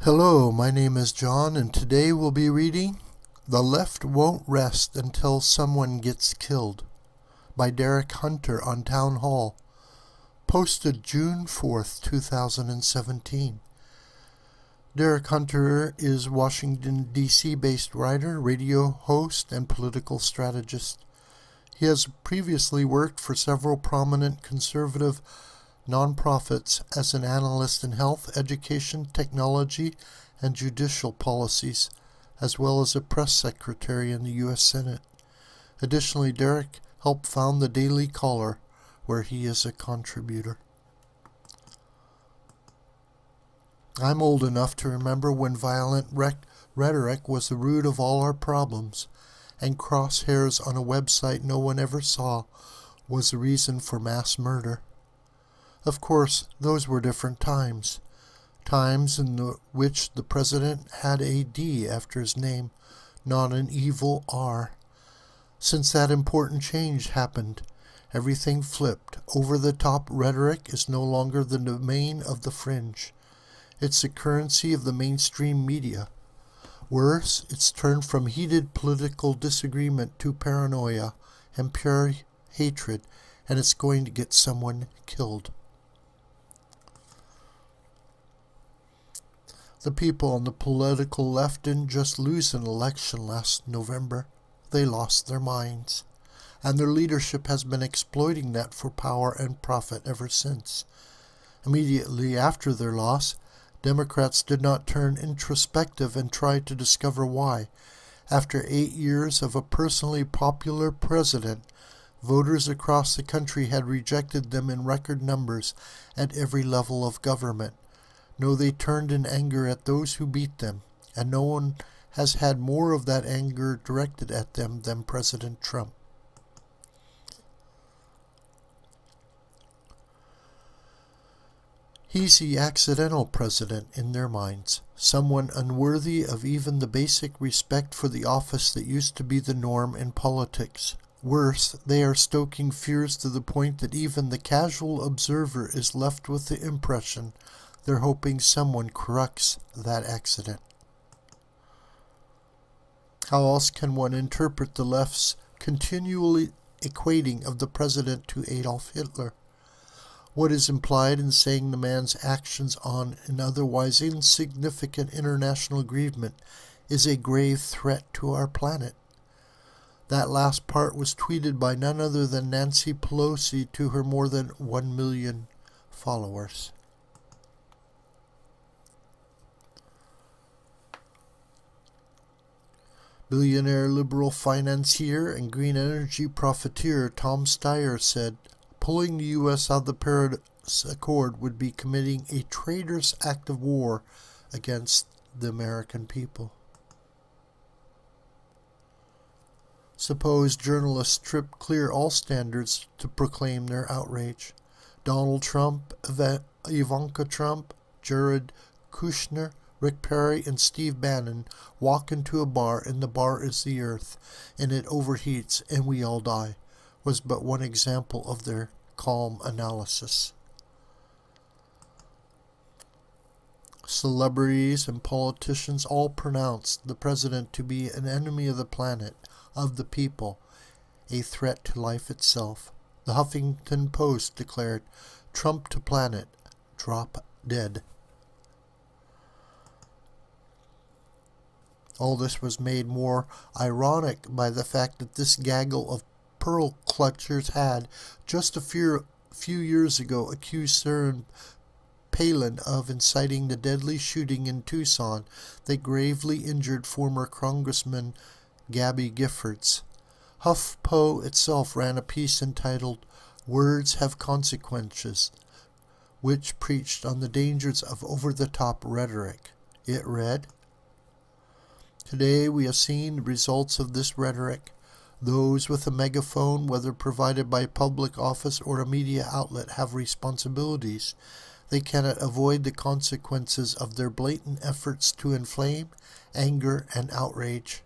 Hello, my name is John, and today we'll be reading The Left Won't Rest Until Someone Gets Killed by Derek Hunter on Townhall, posted June 4th, 2017. Derek Hunter is Washington, D.C.-based writer, radio host, and political strategist. He has previously worked for several prominent conservative nonprofits as an analyst in health, education, technology, and judicial policies, as well as a press secretary in the U.S. Senate. Additionally, Derek helped found the Daily Caller, where he is a contributor. I'm old enough to remember when violent rhetoric was the root of all our problems, and crosshairs on a website no one ever saw was the reason for mass murder. Of course, those were different times in which the president had a D after his name, not an evil R. Since that important change happened, everything flipped. Over-the-top rhetoric is no longer the domain of the fringe. It's the currency of the mainstream media. Worse, it's turned from heated political disagreement to paranoia and pure hatred, and it's going to get someone killed. The people on the political left didn't just lose an election last November. They lost their minds. And their leadership has been exploiting that for power and profit ever since. Immediately after their loss, Democrats did not turn introspective and try to discover why. After 8 years of a personally popular president, voters across the country had rejected them in record numbers at every level of government. No, they turned in anger at those who beat them, and no one has had more of that anger directed at them than President Trump. He's the accidental president in their minds, someone unworthy of even the basic respect for the office that used to be the norm in politics. Worse, they are stoking fears to the point that even the casual observer is left with the impression they're hoping someone corrects that accident. How else can one interpret the left's continually equating of the president to Adolf Hitler? What is implied in saying the man's actions on an otherwise insignificant international agreement is a grave threat to our planet? That last part was tweeted by none other than Nancy Pelosi to her more than 1 million followers. Billionaire liberal financier and green energy profiteer Tom Steyer said, pulling the U.S. out of the Paris Accord would be committing a traitorous act of war against the American people. Suppose journalists strip clear all standards to proclaim their outrage. Donald Trump, Ivanka Trump, Jared Kushner, Rick Perry, and Steve Bannon walk into a bar, and the bar is the earth, and it overheats, and we all die, was but one example of their calm analysis. Celebrities and politicians all pronounced the president to be an enemy of the planet, of the people, a threat to life itself. The Huffington Post declared, Trump to planet, drop dead. All this was made more ironic by the fact that this gaggle of pearl clutchers had, just a few years ago, accused Sarah Palin of inciting the deadly shooting in Tucson that gravely injured former Congressman Gabby Giffords. HuffPo itself ran a piece entitled Words Have Consequences, which preached on the dangers of over-the-top rhetoric. It read, Today we have seen the results of this rhetoric. Those with a megaphone, whether provided by public office or a media outlet, have responsibilities. They cannot avoid the consequences of their blatant efforts to inflame anger and outrage.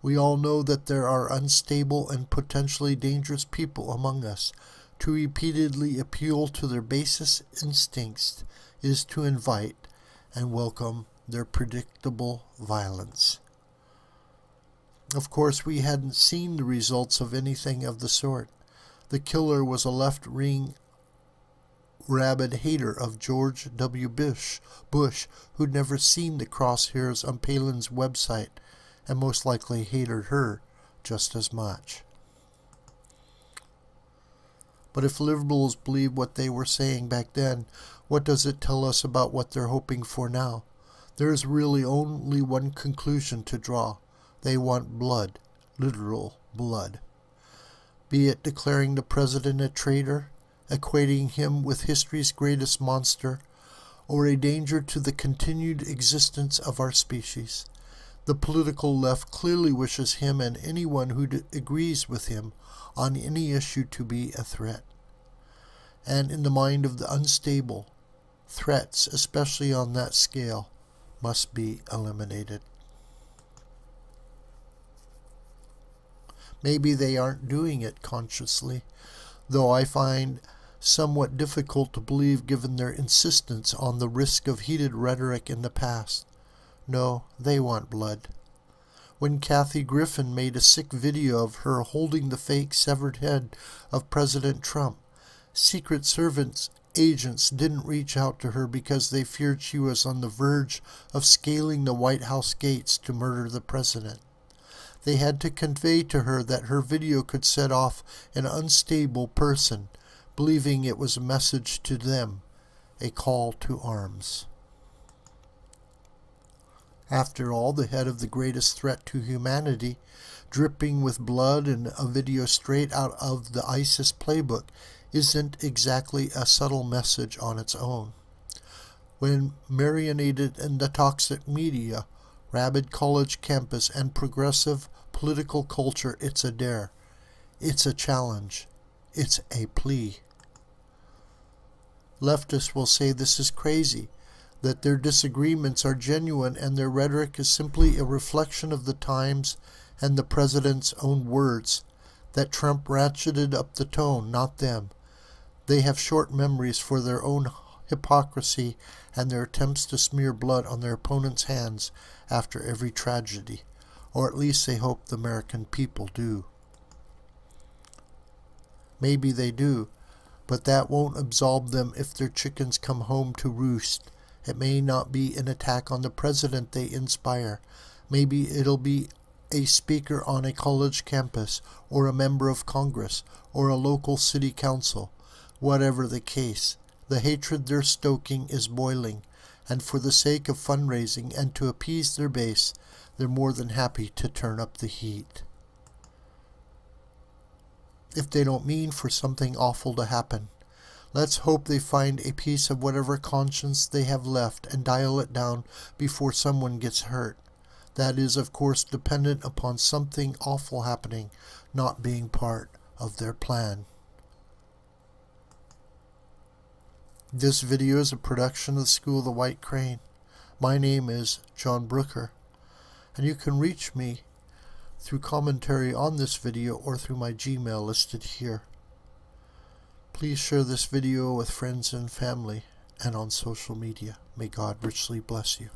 We all know that there are unstable and potentially dangerous people among us. To repeatedly appeal to their basest instincts is to invite and welcome their predictable violence. Of course, we hadn't seen the results of anything of the sort. The killer was a left-wing rabid hater of George W. Bush, who'd never seen the crosshairs on Palin's website, and most likely hated her just as much. But if liberals believe what they were saying back then, what does it tell us about what they're hoping for now? There is really only one conclusion to draw. They want blood, literal blood. Be it declaring the president a traitor, equating him with history's greatest monster, or a danger to the continued existence of our species. The political left clearly wishes him and anyone who agrees with him on any issue to be a threat. And in the mind of the unstable, threats, especially on that scale, must be eliminated. Maybe they aren't doing it consciously, though I find somewhat difficult to believe given their insistence on the risk of heated rhetoric in the past. No, they want blood. When Kathy Griffin made a sick video of her holding the fake severed head of President Trump, Secret Service agents didn't reach out to her because they feared she was on the verge of scaling the White House gates to murder the president. They had to convey to her that her video could set off an unstable person, believing it was a message to them, a call to arms. After all, the head of the greatest threat to humanity, dripping with blood and a video straight out of the ISIS playbook, isn't exactly a subtle message on its own. When marinated in the toxic media, rabid college campus, and progressive political culture, it's a dare. It's a challenge. It's a plea. Leftists will say this is crazy, that their disagreements are genuine and their rhetoric is simply a reflection of the times and the president's own words, that Trump ratcheted up the tone, not them. They have short memories for their own hypocrisy and their attempts to smear blood on their opponents' hands after every tragedy, or at least they hope the American people do. Maybe they do, but that won't absolve them if their chickens come home to roost. It may not be an attack on the president they inspire. Maybe it'll be a speaker on a college campus, or a member of Congress, or a local city council. Whatever the case, the hatred they're stoking is boiling, and for the sake of fundraising and to appease their base, they're more than happy to turn up the heat. If they don't mean for something awful to happen, let's hope they find a piece of whatever conscience they have left and dial it down before someone gets hurt. That is, of course, dependent upon something awful happening, not being part of their plan. This video is a production of the School of the White Crane. My name is John Brooker, and you can reach me through commentary on this video or through my Gmail listed here. Please share this video with friends and family and on social media. May God richly bless you.